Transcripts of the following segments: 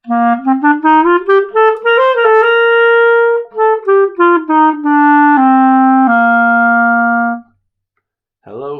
Hello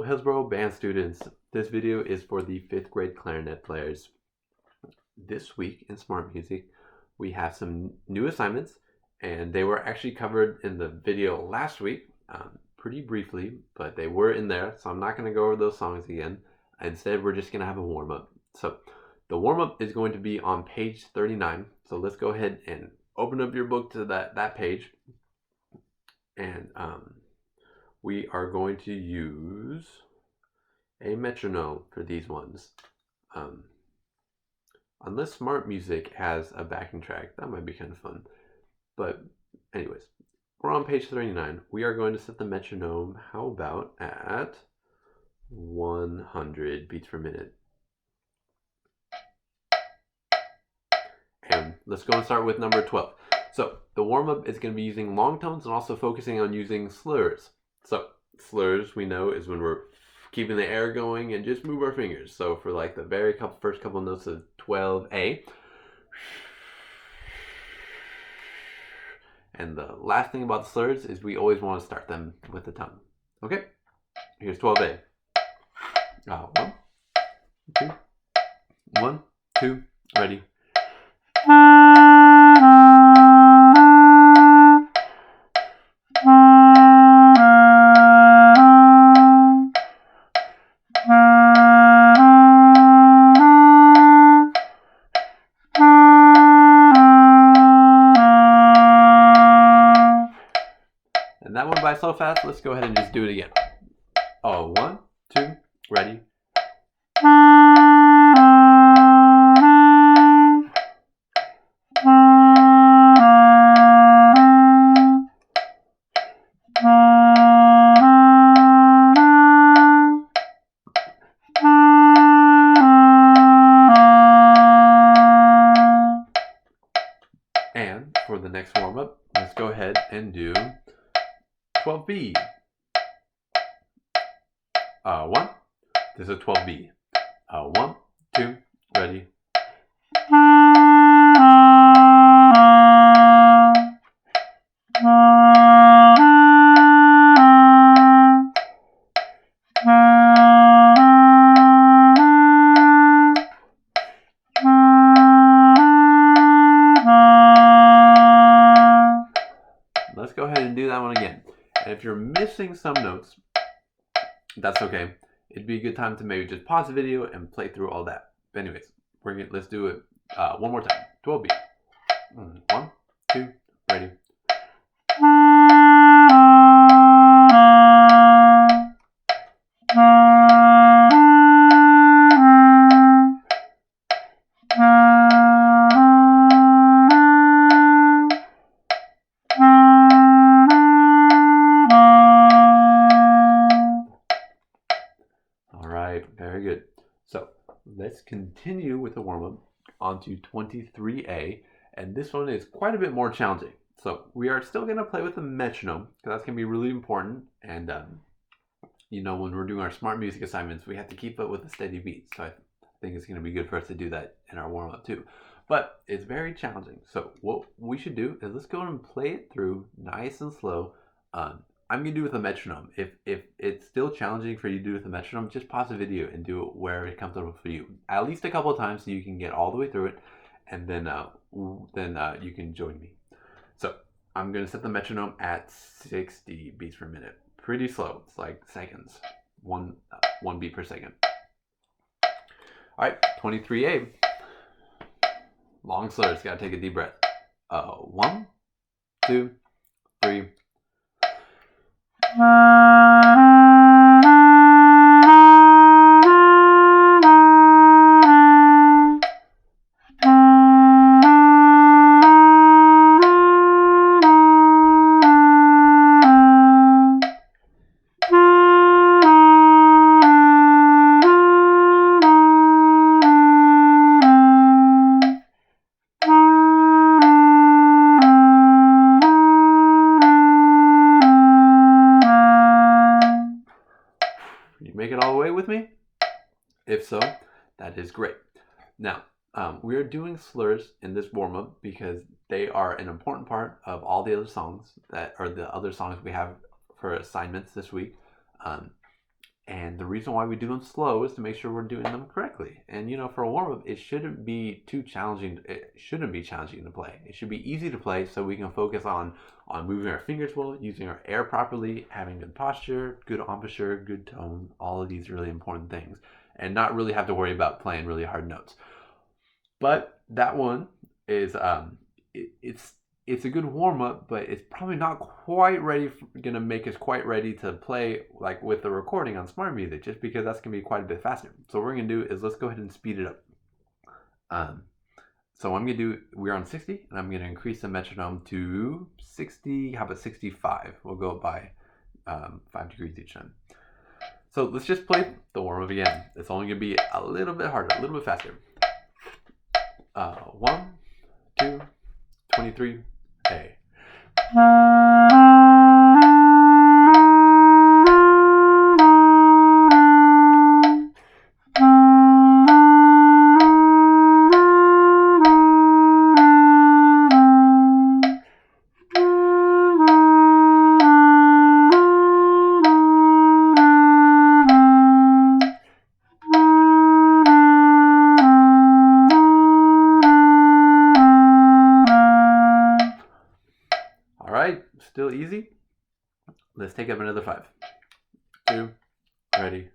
Hillsborough band students. This video is for the 5th grade clarinet players. This week in Smart Music, we have some new assignments, and they were actually covered in the video last week, pretty briefly, but they were in there, so I'm not going to go over those songs again. Instead, we're just going to have a warm-up. So the warm-up is going to be on page 39. So let's go ahead and open up your book to that page. And we are going to use a metronome for these ones. Unless Smart Music has a backing track, that might be kind of fun. But anyways, we're on page 39. We are going to set the metronome, how about at 100 beats per minute. And let's go and start with number 12. So the warm-up is going to be using long tones and also focusing on using slurs. So slurs, we know, is when we're keeping the air going and just move our fingers. So for like the first couple notes of 12A. And the last thing about the slurs is we always want to start them with the tongue. Okay, here's 12A. 1, 2, 1, 2, ready. And that went by so fast, let's go ahead and just do it again. 1, 2, ready. And for the next warm-up, let's go ahead and do 12B. 1. This is 12B. 1, 2, ready. Let's go ahead and do that one again. And if you're missing some notes, that's okay. It'd be a good time to maybe just pause the video and play through all that. But anyways, let's do it one more time. 12B. 1, 2, ready. Very good. So let's continue with the warm-up onto 23A, and this one is quite a bit more challenging. So we are still going to play with the metronome, because that's going to be really important. And you know, when we're doing our Smart Music assignments, we have to keep up with a steady beat. So I think it's going to be good for us to do that in our warm-up too. But it's very challenging. So what we should do is let's go and play it through nice and slow. I'm going to do it with a metronome. If it's still challenging for you to do it with a metronome, just pause the video and do it where it comes up for you. At least a couple of times so you can get all the way through it, and then you can join me. So I'm going to set the metronome at 60 beats per minute. Pretty slow. It's like seconds. One beat per second. All right, 23A. Long slurs. Got to take a deep breath. 1, 2, 3. we're doing slurs in this warm-up because they are an important part of all the other songs that are the other songs we have for assignments this week. And the reason why we do them slow is to make sure we're doing them correctly. And for a warm-up, it shouldn't be too challenging. It shouldn't be challenging to play. It should be easy to play so we can focus on moving our fingers well, using our air properly, having good posture, good embouchure, good tone, all of these really important things, and not really have to worry about playing really hard notes. But that one is it's a good warm-up, but it's probably not quite gonna make us quite ready to play like with the recording on Smart Music, just because that's gonna be quite a bit faster. So what we're gonna do is let's go ahead and speed it up. So I'm gonna do, we're on 60, and I'm gonna increase the metronome to 60. How about 65? We'll go by 5 degrees each time. So let's just play the warm-up again. It's only gonna be a little bit harder, a little bit faster. 1, 2, 23. A. All right, still easy. Let's take up another 5. 2, ready.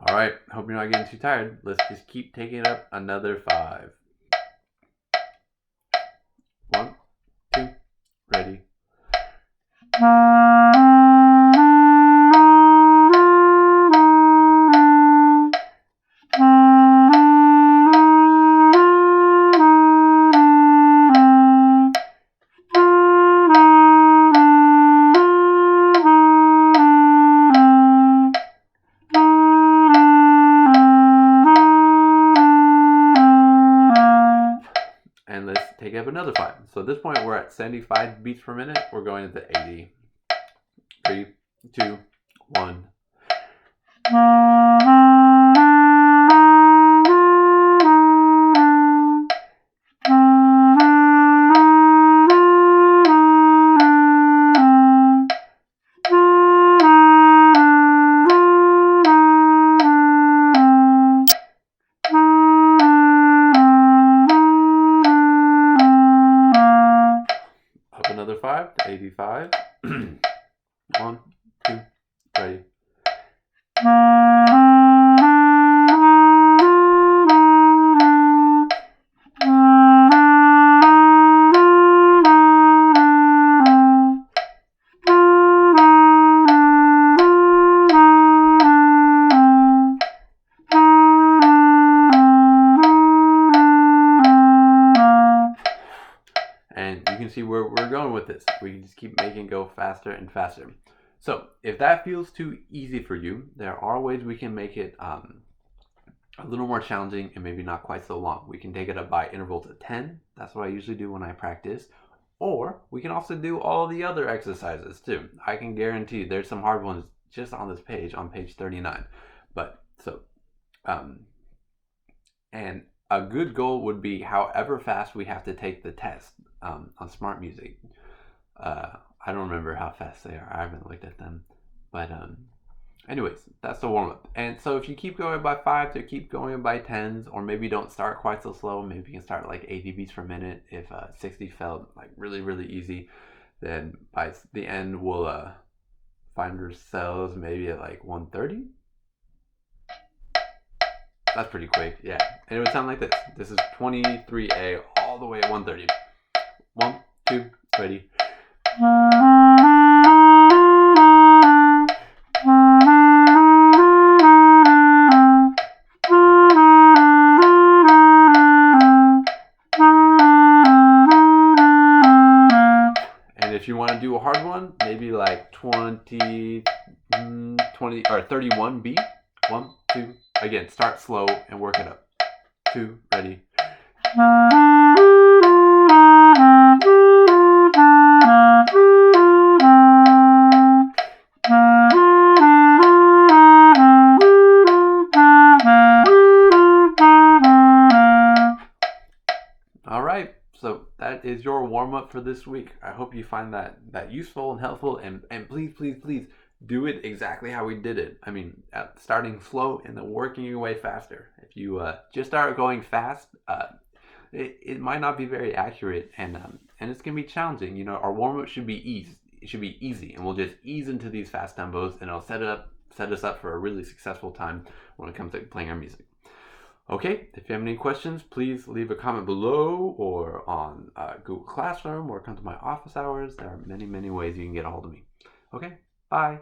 All right, hope you're not getting too tired. Let's just keep taking it up another 5. 1, 2, ready. And let's take up another 5. So at this point, we're at 75 beats per minute. We're going into 80. 3, 2, 1. Another 5 to 85. 1, 2, ready. And you can see where we're going with this. We can just keep making it go faster and faster. So if that feels too easy for you, there are ways we can make it a little more challenging and maybe not quite so long. We can take it up by intervals of 10. That's what I usually do when I practice. Or we can also do all the other exercises too. I can guarantee there's some hard ones just on this page, on page 39. But so, and a good goal would be however fast we have to take the test on Smart Music. I don't remember how fast they are. I haven't looked at them. But anyways, that's the warm-up. And so if you keep going by 5 to keep going by 10s, or maybe don't start quite so slow, maybe you can start like 80 beats per minute. If 60 felt like really, really easy, then by the end we'll find ourselves maybe at like 130. That's pretty quick, yeah. And it would sound like this. This is 23A all the way at 130. 1, 2, ready. if you want to do a hard one, maybe like 20 or 31B. 1, 2. Again, start slow and work it up. 2, ready. All right, so that is your warm-up for this week. I hope you find that useful and helpful, and please, please, please do it exactly how we did it. I mean, starting slow and then working your way faster. If you just start going fast, it might not be very accurate, and it's gonna be challenging. You know, our warm-up should be easy. It should be easy, and we'll just ease into these fast tempos, and it'll set us up for a really successful time when it comes to playing our music. Okay, if you have any questions, please leave a comment below or on Google Classroom, or come to my office hours. There are many, many ways you can get a hold of me. Okay, bye.